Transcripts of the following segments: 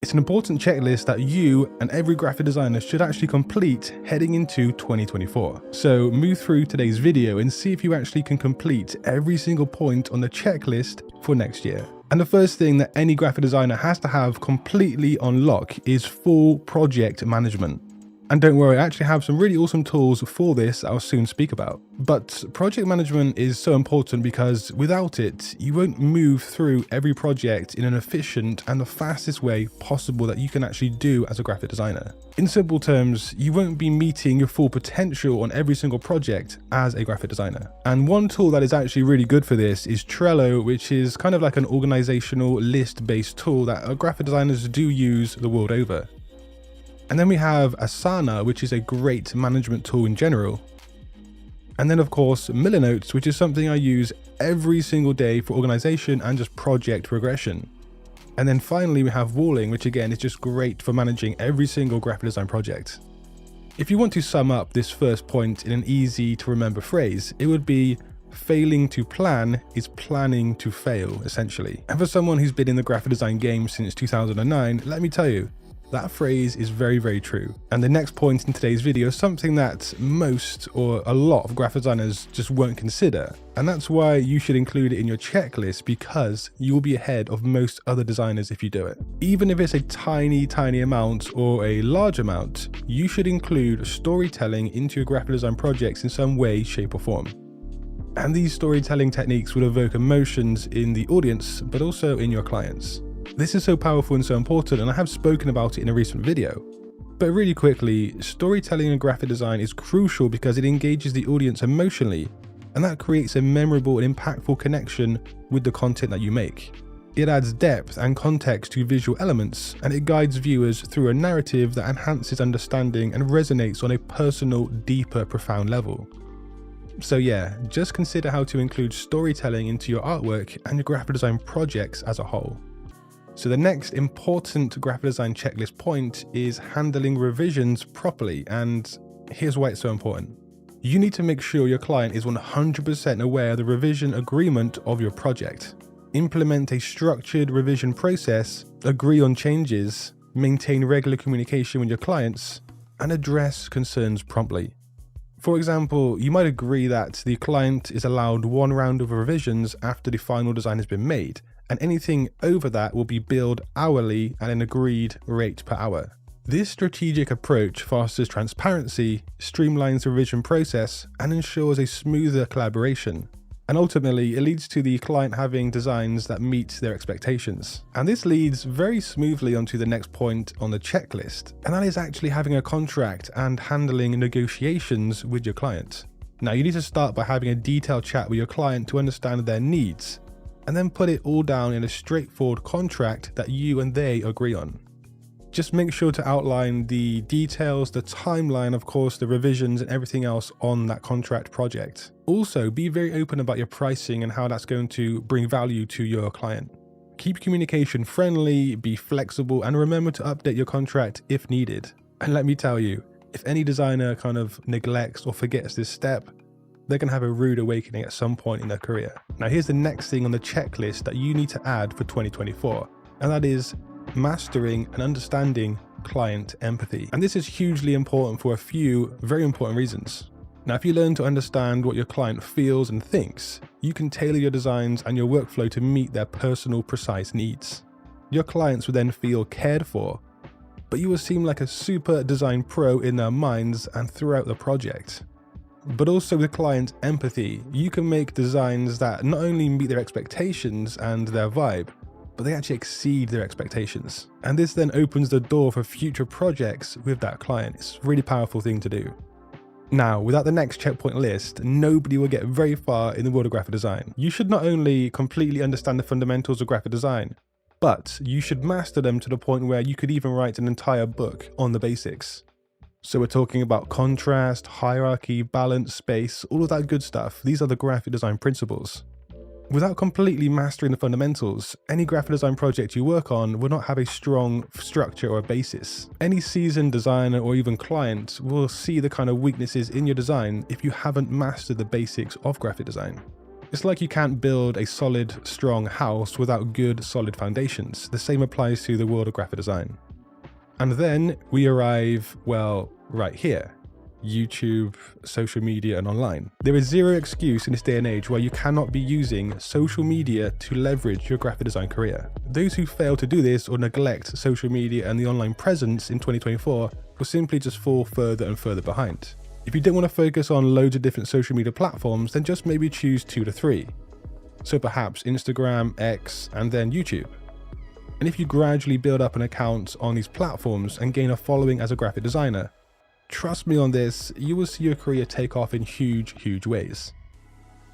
It's an important checklist that you and every graphic designer should actually complete heading into 2024. So move through today's video and see if you actually can complete every single point on the checklist for next year. And the first thing that any graphic designer has to have completely on lock is full project management. And don't worry, I actually have some really awesome tools for this I'll soon speak about. But project management is so important because without it, you won't move through every project in an efficient and the fastest way possible that you can actually do as a graphic designer. In simple terms, you won't be meeting your full potential on every single project as a graphic designer. And one tool that is actually really good for this is Trello, which is kind of like an organizational list-based tool that graphic designers do use the world over. And then we have Asana, which is a great management tool in general. And then of course, Miller Notes, which is something I use every single day for organization and just project progression. And then finally, we have Walling, which again is just great for managing every single graphic design project. If you want to sum up this first point in an easy to remember phrase, it would be failing to plan is planning to fail, essentially. And for someone who's been in the graphic design game since 2009, let me tell you, that phrase is very, very true. And the next point in today's video is something that most or a lot of graphic designers just won't consider. And that's why you should include it in your checklist, because you will be ahead of most other designers if you do it. Even if it's a tiny, tiny amount or a large amount, you should include storytelling into your graphic design projects in some way, shape or form. And these storytelling techniques will evoke emotions in the audience, but also in your clients. This is so powerful and so important, and I have spoken about it in a recent video. But really quickly, storytelling in graphic design is crucial because it engages the audience emotionally, and that creates a memorable and impactful connection with the content that you make. It adds depth and context to visual elements, and it guides viewers through a narrative that enhances understanding and resonates on a personal, deeper, profound level. So yeah, just consider how to include storytelling into your artwork and your graphic design projects as a whole. So the next important graphic design checklist point is handling revisions properly, and here's why it's so important. You need to make sure your client is 100% aware of the revision agreement of your project. Implement a structured revision process, agree on changes, maintain regular communication with your clients, and address concerns promptly. For example, you might agree that the client is allowed one round of revisions after the final design has been made, and anything over that will be billed hourly at an agreed rate per hour. This strategic approach fosters transparency, streamlines the revision process, and ensures a smoother collaboration. And ultimately, it leads to the client having designs that meet their expectations. And this leads very smoothly onto the next point on the checklist, and that is actually having a contract and handling negotiations with your client. Now, you need to start by having a detailed chat with your client to understand their needs, and then put it all down in a straightforward contract that you and they agree on. Just make sure to outline the details, the timeline, of course, the revisions and everything else on that contract project. Also, be very open about your pricing and how that's going to bring value to your client. Keep communication friendly, be flexible, and remember to update your contract if needed. And let me tell you, if any designer kind of neglects or forgets this step, they're going to have a rude awakening at some point in their career. Now, here's the next thing on the checklist that you need to add for 2024, and that is mastering and understanding client empathy. And this is hugely important for a few very important reasons. Now, if you learn to understand what your client feels and thinks, you can tailor your designs and your workflow to meet their personal, precise needs. Your clients will then feel cared for, but you will seem like a super design pro in their minds and throughout the project. But also with client empathy, you can make designs that not only meet their expectations and their vibe, but they actually exceed their expectations. And this then opens the door for future projects with that client. It's a really powerful thing to do. Now, without the next checkpoint list, nobody will get very far in the world of graphic design. You should not only completely understand the fundamentals of graphic design, but you should master them to the point where you could even write an entire book on the basics. So we're talking about contrast, hierarchy, balance, space, all of that good stuff. These are the graphic design principles. Without completely mastering the fundamentals, any graphic design project you work on will not have a strong structure or a basis. Any seasoned designer or even client will see the kind of weaknesses in your design if you haven't mastered the basics of graphic design. It's like you can't build a solid, strong house without good, solid foundations. The same applies to the world of graphic design. And then we arrive, well, right here. YouTube, social media, and online. There is zero excuse in this day and age where you cannot be using social media to leverage your graphic design career. Those who fail to do this or neglect social media and the online presence in 2024 will simply just fall further and further behind. If you don't want to focus on loads of different social media platforms, then just maybe choose 2 to 3. So perhaps Instagram, X, and then YouTube. And if you gradually build up an account on these platforms and gain a following as a graphic designer, trust me on this, you will see your career take off in huge, huge ways.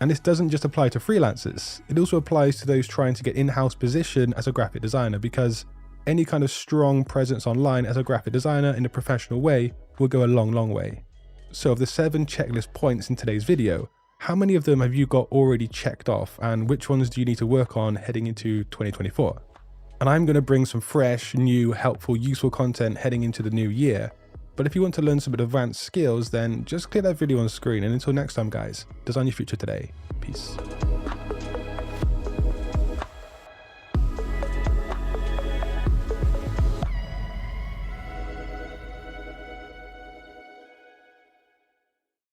And this doesn't just apply to freelancers, it also applies to those trying to get in-house position as a graphic designer, because any kind of strong presence online as a graphic designer in a professional way will go a long, long way. So of the 7 checklist points in today's video, how many of them have you got already checked off, and which ones do you need to work on heading into 2024? And I'm going to bring some fresh, new, helpful, useful content heading into the new year. But if you want to learn some advanced skills, then just click that video on the screen. And until next time, guys, design your future today. Peace.